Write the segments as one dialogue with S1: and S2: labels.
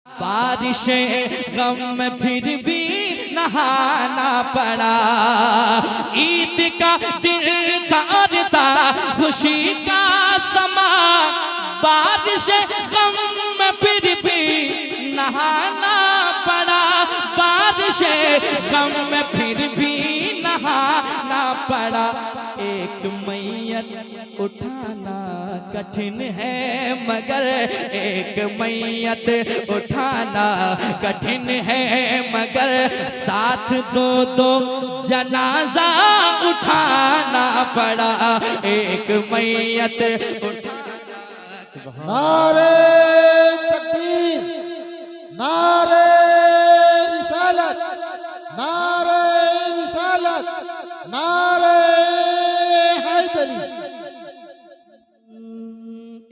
S1: बारिशें गम में फिर भी नहाना पड़ा। ईद का दिन था और था खुशी का समा, बारिशें गम में फिर भी नहाना पड़ा। बारिशें गम में फिर भी नहाना पड़ा। एक मैयत उठाना कठिन है मगर, एक मैयत उठाना कठिन है मगर, साथ दो दो जनाजा उठाना पड़ा। एक मैयत उठाना।
S2: नारे तकबीर, नारे रिसालत, नारे रिसालत, नारे हैदरी।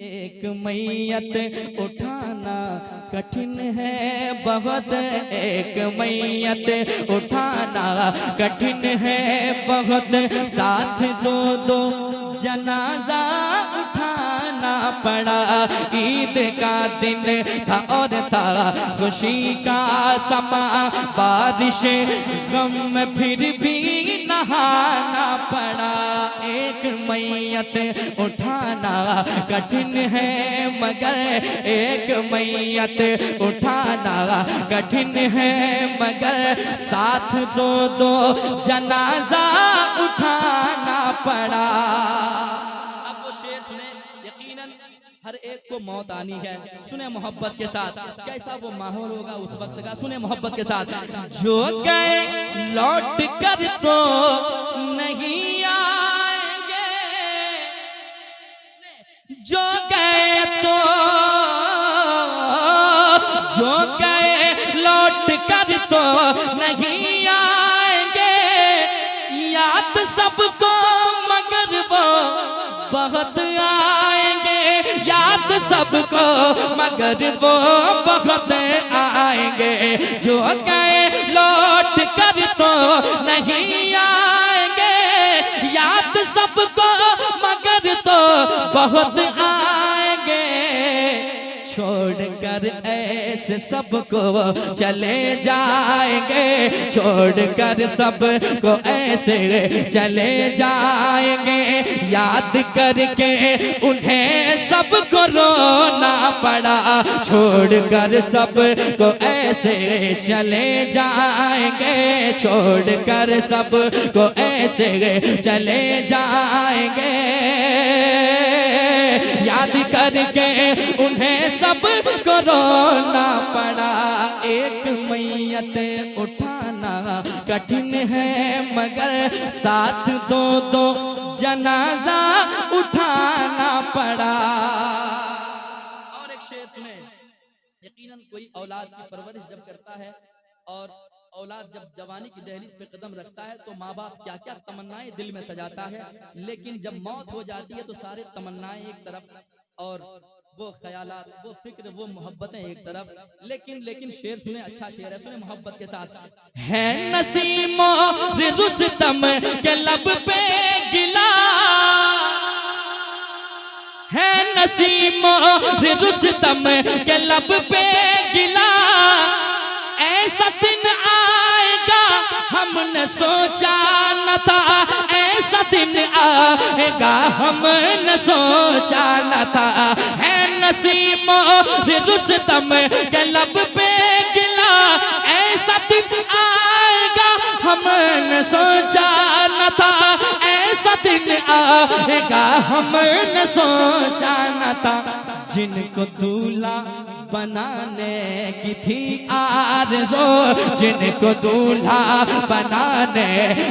S1: एक मैयत उठाना कठिन है बहुत, एक मैयत उठाना कठिन है बहुत, साथ दो दो जनाजा उठाना पड़ा। ईद का दिन था और था खुशी का समा, बारिश गम में फिर भी नहाना पड़ा। एक मैयत उठाना कठिन है मगर, एक मैयत उठाना कठिन है मगर, साथ दो दो जनाजा उठाना पड़ा। अब वो शेर सुने, यकीनन हर एक को मौत आनी है। सुने मोहब्बत के साथ, कैसा वो माहौल होगा उस वक्त का। सुने मोहब्बत के साथ। जो गए लौट कर तो नहीं आएंगे, जो गए तो, जो गए लौट कर तो नहीं आएंगे, याद सबको मगर वो बहुत आएंगे, याद सबको मगर वो बहुत आएंगे। जो गए लौट कर तो नहीं आएंगे, याद सबको मगर तो बहुत आएंगे। छोड़कर ऐसे सबको चले जाएंगे, छोड़कर सबको ऐसे चले जाएंगे, याद करके उन्हें सबको रोना पड़ा। छोड़कर सबको ऐसे चले जाएंगे, छोड़कर सबको ऐसे चले जाएंगे, याद करके उन्हें सब को रोना पड़ा। एक मैयत उठाना कठिन है मगर, साथ दो दो जनाजा उठाना पड़ा। और एक शेर सुने, यकीनन कोई औलाद की परवरिश जब करता है और औलाद जब जवानी की दहलीज पे कदम रखता है तो माँ बाप क्या क्या तमन्नाएं दिल में सजाता है, लेकिन जब मौत हो जाती है तो सारे तमन्नाएं एक तरफ और वो ख्यालात, वो फिक्र, वो मोहब्बतें एक तरफ। लेकिन शेर सुने, अच्छा शेर है, सुने मोहब्बत के साथ। है नसीमो रुस्तम के लब पे गिला, है नसीमो रुस्तम के लब पे गिला, ऐसा दिन आएगा हमने सोचा न था, ऐसा दिन आएगा हमने सोचा न था। है नसीमो रुस्तम के लब पे गिला, ऐसा दिन आएगा हमने सोचा न था, ऐसा दिन आएगा हमने सोचा न था। जिनको दूल्हा बनाने की थी आरज़ू, जिनको दूल्हा बनाने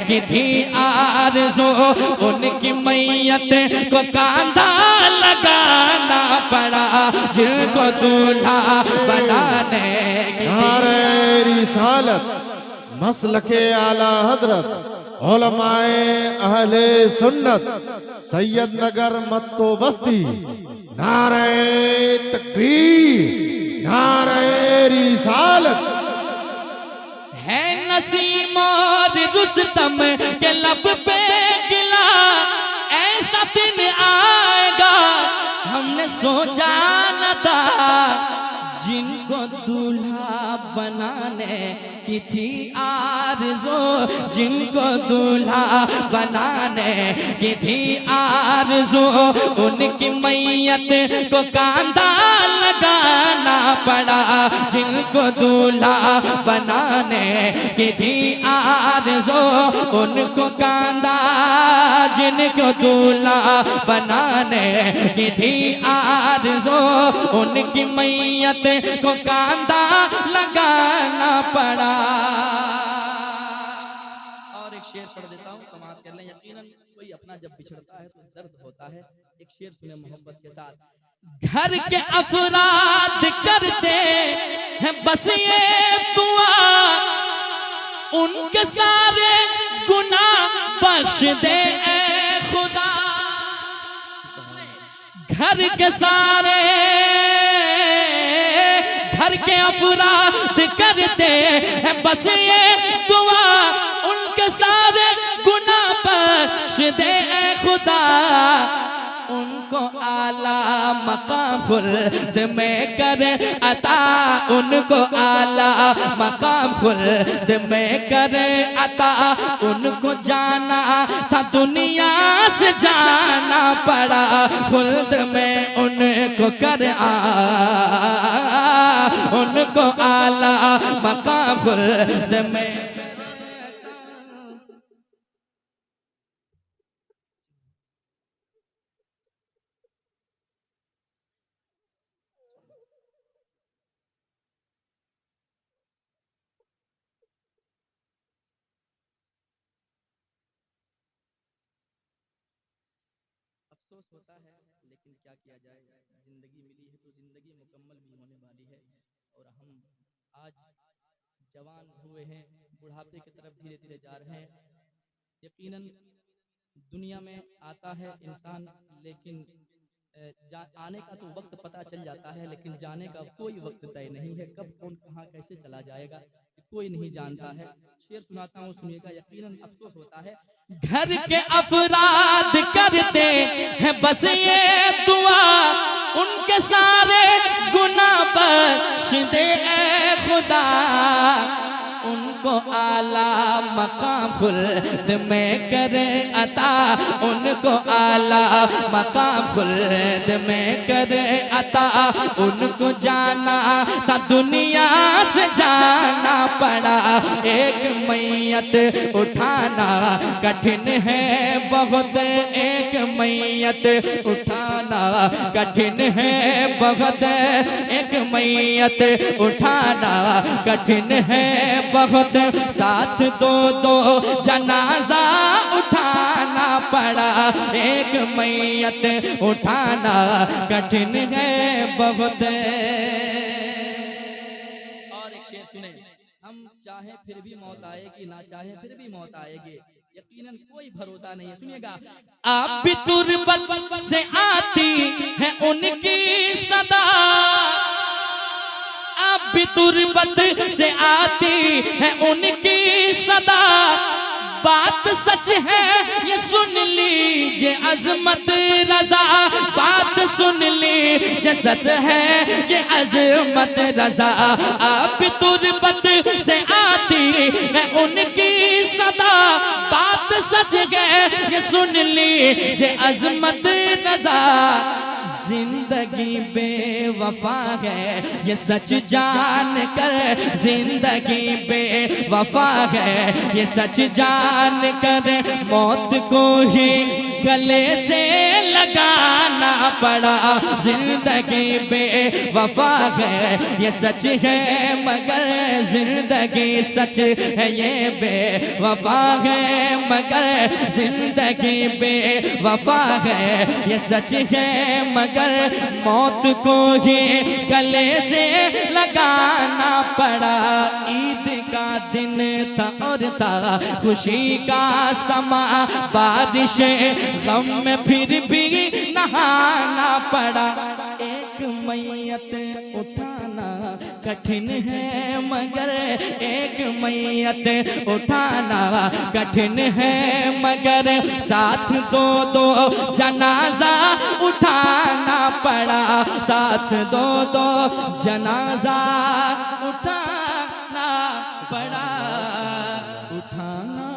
S1: की थी आरज़ू, उनकी मैयत को कांधा लगाना पड़ा। जिनको दूल्हा बनाने की
S2: नारे रिसालत, मसलके आला हजरत, उलमाए अहले सुन्नत, सैयद नगर मत्तो बस्ती। नारे तकबीर, नारे रिसालत।
S1: है नसीमो रुस्तम के लब पे गिला, ऐसा दिन आएगा हमने सोचा न था। जिनको दूल्हा बनाने की थी आरज़ू, जिनको दूल्हा बनाने की थी आरज़ू, उनकी मैयत को कांधा लगाना पड़ा। जिनको दूल्हा बनाने की थी आरज़ू, उनको कांधा, जिनको दूल्हा बनाने की थी आरज़ू, उनकी मैयत को कांधा लगाना पड़ा। और एक शेर पढ़ देता हूँ, समाप्त कर लें। यकीनन कोई अपना जब बिछड़ता है तो दर्द होता है। एक शेर सुने मोहब्बत के साथ। घर के अफराद करते हैं बस ये दुआ, उनके सारे गुनाह बख्श दे ऐ खुदा। घर के सारे, घर के अफराद करते हैं बस ये दुआ, उनके सारे गुनाह बख्श दे ऐ खुदा। उनको आला मकाम खुल्द में कर अता, उनको आला मकाम खुल्द में कर अता। उनको जाना था दुनिया से जाना पड़ा, खुल्द में उनको कर उनको आला मकाम खुल्द में। अफसोस होता है लेकिन क्या किया जाए, जिंदगी मिली है तो जिंदगी मुकम्मल भी होने वाली है। और हम आज जवान हुए हैं, बुढ़ापे की तरफ धीरे धीरे जा रहे हैं। यकीनन दुनिया में आता है इंसान, लेकिन आने का तो वक्त पता चल जाता है, लेकिन जाने का कोई वक्त तय नहीं है। कब कौन कहाँ कैसे चला जाएगा कोई नहीं जानता है। शेर सुनाता हूँ, सुनिएगा। यकीनन अफसोस होता है। घर के अफराद करते हैं बस ये दुआ, उनके सारे गुनाह बख्श दे ऐ खुदा। उनको आला मकाम खुल्द में कर अता, उनको आला मकाम खुल्द में कर अता। उनको जाना था दुनिया से जाना पड़ा, एक मैयत उठाना कठिन है बहुत, एक मैयत उठाना कठिन है बहुत, एक मैयत उठाना कठिन है बहुत। साथ दो दो जनाजा उठाना पड़ा, एक मैयत उठाना कठिन है बहुत। और एक शेर सुने। हम चाहे फिर भी मौत आएगी, ना चाहे फिर भी मौत आएगी, यकीनन कोई भरोसा नहीं है। सुनिएगा। आप भी तुरबत से आती है उनकी सदा, अब भी तुरबत से आती है उनकी सदा। बात सच है ये सुन लीजिए अजमत रजा, बात सुन लीजिए सच है ये अजमत रजा। अब भी तुरबत से आती है उनकी सदा, बात सच है ये सुन लीजिए अजमत रजा। जिंदगी बेवफा है ये सच जान कर, जिंदगी बेवफा है ये सच जान कर। मौत को ही गले से लगाना पड़ा, जिंदगी बेवफा है ये सच है मगर जिंदगी सच है ये बेवफा है मगर जिंदगी बेवफा है ये सच है मगर मौत को ही गले से लगाना पड़ा। ईद का दिन था और था खुशी का समा, बारिश गम में फिर भी नहाना पड़ा। एक मैयत उठाना कठिन है मगर, एक मैयत उठाना कठिन है मगर। साथ दो दो जनाजा उठाना पड़ा, साथ दो दो जनाजा उठाना पड़ा, उठाना